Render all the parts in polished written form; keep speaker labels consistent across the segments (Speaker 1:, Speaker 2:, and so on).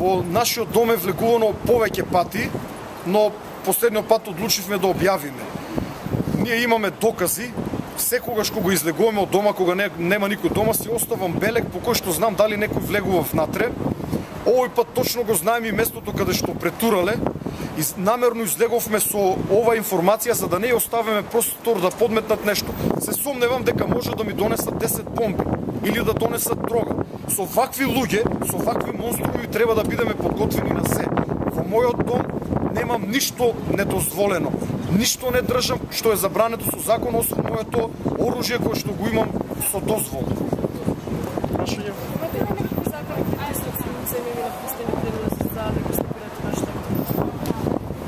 Speaker 1: Во нашиот дом е влегувано повеќе пати, но последниот пат одлучивме да објавиме. Ние имаме докази, секогаш кога го излегуваме од дома, кога нема никој дома, си оставам белег по кој што знам дали некој влегува внатре. Овој пат точно го знаеме и местото каде што претурале. И намерно излеговме со ова информација за да не ја оставиме простор да подметнат нешто. Се сомневам дека може да ми донесат 10 бомби или да донесат дрога. Со вакви луѓе, со вакви монструми треба да бидеме подготвени на се. Во мојот дом немам ништо недозволено. Ништо не држам што е забрането со закон, освен моето оружје кое што го имам со дозвол. Прашање?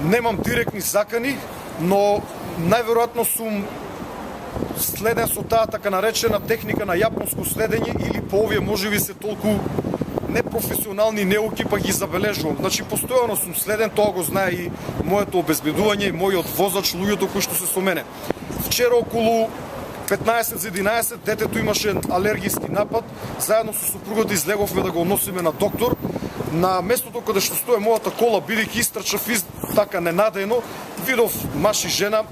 Speaker 1: Немам директни закани, но најверојатно сум следен со таа така наречена техника на јапонско следење или по овие можеби се толку непрофесионални неуки, па ги забележувам. Значи, постојано сум следен, тоа го знае и моето обезбедување, и мојот возач, луѓето кои што се со мене. Вчера околу 15 за 11 детето имаше алергиски напад, заедно со супругата излеговме да го носиме на доктор. На местото каде што стои мојата кола, бидејќи истрчав така ненадејно, видов маж и жена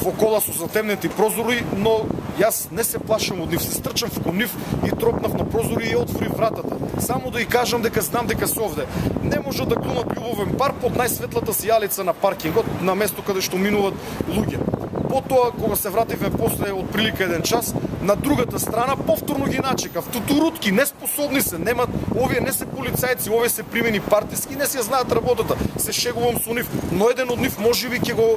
Speaker 1: во кола со затемнети прозори, но јас не се плашам од нив, се стрчам кон нив и тропнав на прозори и отвори вратата. Само да ја кажам дека знам дека се овде. Не може да глумат љубовен пар под најсветлата сијалица на паркингот, на место каде што минуваат луѓе. Потоа, кога се вративме после од прилика 1 час, на другата страна повторно ги начекав. Тутурутки, неспособни се, немат, овие не се полицајци, овие се примени партиски, не се знаат работата. Се шегувам со нив, но еден од нив можеби ќе го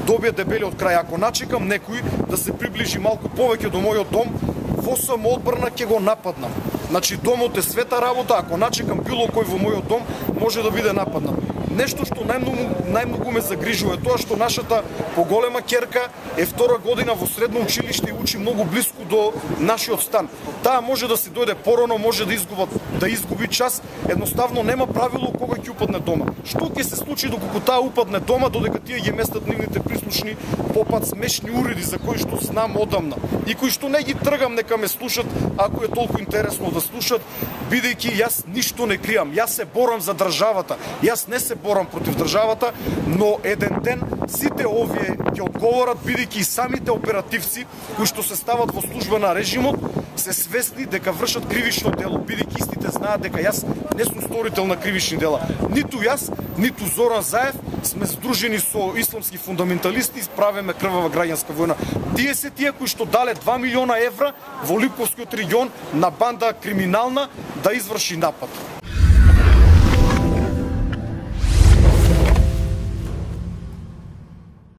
Speaker 1: добие дебели од крај. Ако начекам некој да се приближи малку повеќе до мојот дом, во самоодбрана ќе го нападнам. Значи, домот е света работа, ако начекам било кој во мојот дом, може да биде нападнат. Нешто што најмногу ме загрижува е тоа што нашата поголема ќерка е 2 година во средно училиште и учи многу блиску до нашиот стан. Таа може да се дојде порано, може да изгуби час, едноставно нема правило кога ќе упадне дома. Што ќе се случи доколку таа упадне дома, додека тие ги местат нивните прислушни попат смешни уреди за кои што знам одамна и кои што не ги тргам нека ме слушат ако е толку интересно да слушат, бидејќи јас ништо не кријам. Јас се борам за државата. Јас не се борам против државата, но еден ден сите овие ќе одговорат, бидејќи и самите оперативци кои што се стават во служба на режимот се свесни дека вршат кривично дело, бидејќи истите знаат дека јас не сум сторител на кривични дела. Ниту јас, ниту Зоран Заев сме здружени со исламски фундаменталисти и правиме крвава граѓанска војна. Тие се тие кои што дале 2 милиона евра во Липовскиот регион на банда криминална да изврши напад.